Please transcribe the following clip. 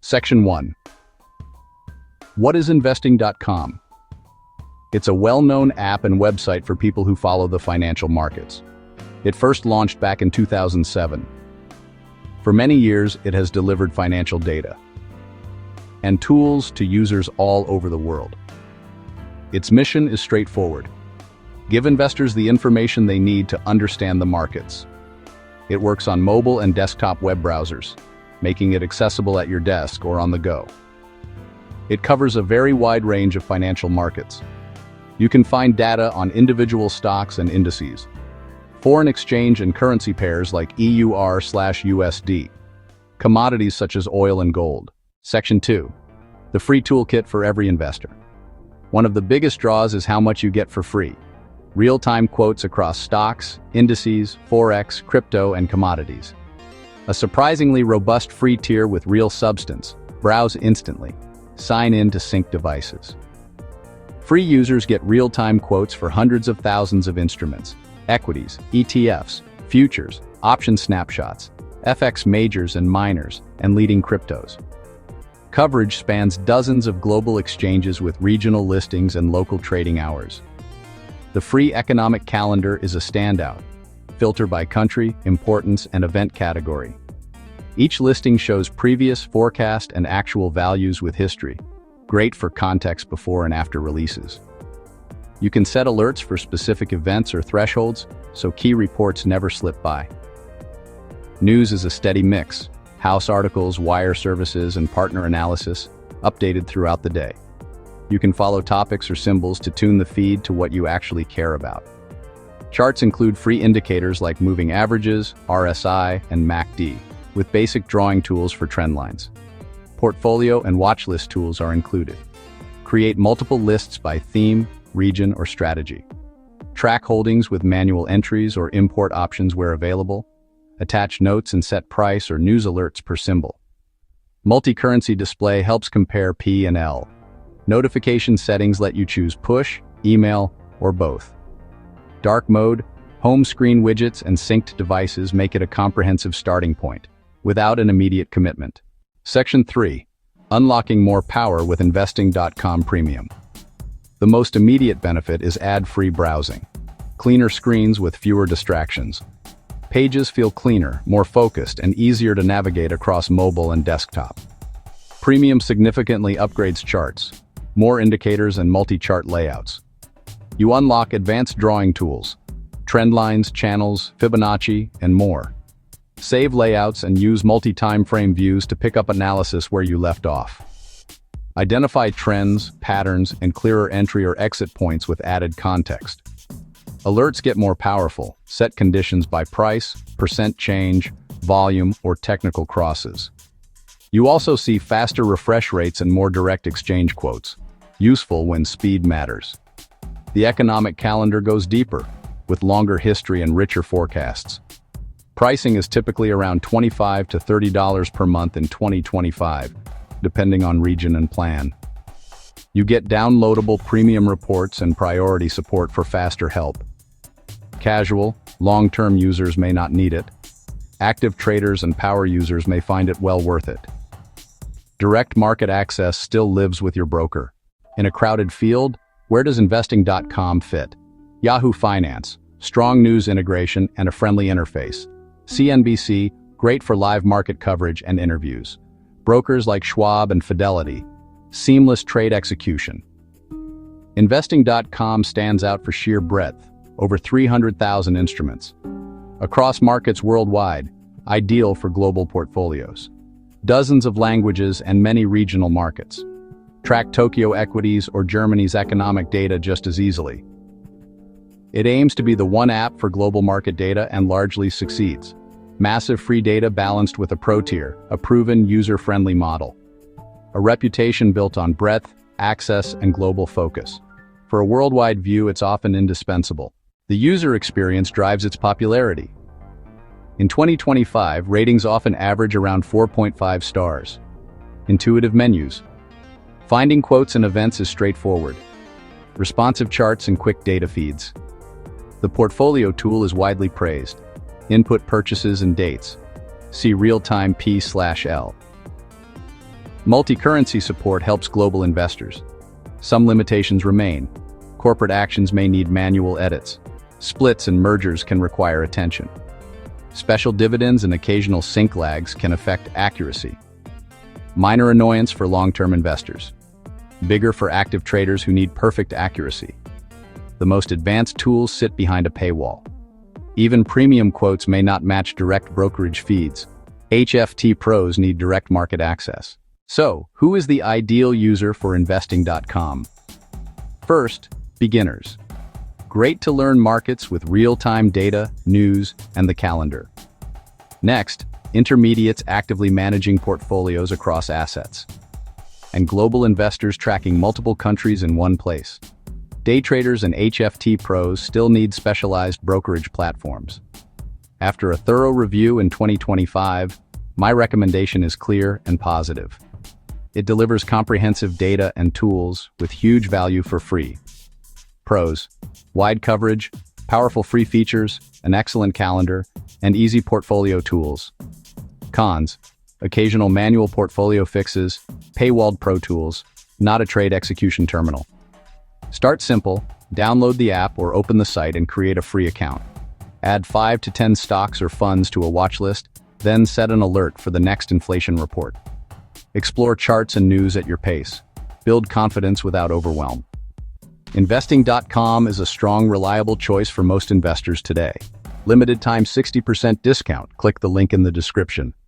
Section 1. What is investing.com? It's a well-known app and website for people who follow the financial markets. It first launched back in 2007. For many years, it has delivered financial data and tools to users all over the world. Its mission is straightforward: give investors the information they need to understand the markets. It works on mobile and desktop web browsers, making it accessible at your desk or on the go. It covers a very wide range of financial markets. You can find data on individual stocks and indices, foreign exchange and currency pairs like EUR/USD, commodities such as oil and gold. Section 2. The free toolkit for every investor. One of the biggest draws is how much you get for free. Real-time quotes across stocks, indices, forex, crypto, and commodities. A surprisingly robust free tier with real substance. Browse instantly. Sign in to sync devices. Free users get real-time quotes for hundreds of thousands of instruments: equities, ETFs, futures, option snapshots, FX majors and minors, and leading cryptos. Coverage spans dozens of global exchanges with regional listings and local trading hours. The free economic calendar is a standout. Filter by country, importance, and event category. Each listing shows previous, forecast, and actual values with history. Great for context before and after releases. You can set alerts for specific events or thresholds, so key reports never slip by. News is a steady mix: house articles, wire services, and partner analysis, updated throughout the day. You can follow topics or symbols to tune the feed to what you actually care about. Charts include free indicators like moving averages, RSI, and MACD, with basic drawing tools for trend lines. Portfolio and watch list tools are included. Create multiple lists by theme, region, or strategy. Track holdings with manual entries or import options where available. Attach notes and set price or news alerts per symbol. Multi-currency display helps compare P and L. Notification settings let you choose push, email, or both. Dark mode, home screen widgets, and synced devices make it a comprehensive starting point, without an immediate commitment. Section 3. Unlocking more power with investing.com Premium. The most immediate benefit is ad-free browsing. Cleaner screens with fewer distractions. Pages feel cleaner, more focused, and easier to navigate across mobile and desktop. Premium significantly upgrades charts, more indicators, and multi-chart layouts. You unlock advanced drawing tools, trend lines, channels, Fibonacci, and more. Save layouts and use multi-time frame views to pick up analysis where you left off. Identify trends, patterns, and clearer entry or exit points with added context. Alerts get more powerful. Set conditions by price, percent change, volume, or technical crosses. You also see faster refresh rates and more direct exchange quotes, useful when speed matters. The economic calendar goes deeper, with longer history and richer forecasts. Pricing is typically around $25 to $30 per month in 2025, depending on region and plan. You get downloadable premium reports and priority support for faster help. Casual, long-term users may not need it. Active traders and power users may find it well worth it. Direct market access still lives with your broker. In a crowded field, where does investing.com fit? Yahoo Finance, strong news integration and a friendly interface. CNBC, great for live market coverage and interviews. Brokers like Schwab and Fidelity, seamless trade execution. Investing.com stands out for sheer breadth, over 300,000 instruments. Across markets worldwide, ideal for global portfolios. Dozens of languages and many regional markets. Track Tokyo equities or Germany's economic data just as easily. It aims to be the one app for global market data and largely succeeds. Massive free data balanced with a pro tier, a proven user-friendly model. A reputation built on breadth, access, and global focus. For a worldwide view, it's often indispensable. The user experience drives its popularity. In 2025, ratings often average around 4.5 stars. Intuitive menus. Finding quotes and events is straightforward. Responsive charts and quick data feeds. The portfolio tool is widely praised. Input purchases and dates. See real-time P/L. Multi-currency support helps global investors. Some limitations remain. Corporate actions may need manual edits. Splits and mergers can require attention. Special dividends and occasional sync lags can affect accuracy. Minor annoyance for long-term investors. Bigger for active traders who need perfect accuracy. The most advanced tools sit behind a paywall. Even premium quotes may not match direct brokerage feeds. HFT pros need direct market access. So, who is the ideal user for investing.com? First, beginners. Great to learn markets with real-time data, news, and the calendar. Next, intermediates actively managing portfolios across assets. And global investors tracking multiple countries in one place. Day traders and HFT pros still need specialized brokerage platforms. After a thorough review in 2025, my recommendation is clear and positive. It delivers comprehensive data and tools with huge value for free. Pros: wide coverage, powerful free features, an excellent calendar, and easy portfolio tools. Cons: occasional manual portfolio fixes, paywalled pro tools, not a trade execution terminal. Start simple, download the app or open the site and create a free account. Add 5 to 10 stocks or funds to a watch list, then set an alert for the next inflation report. Explore charts and news at your pace. Build confidence without overwhelm. Investing.com is a strong, reliable choice for most investors today. Limited time 60% discount. Click the link in the description.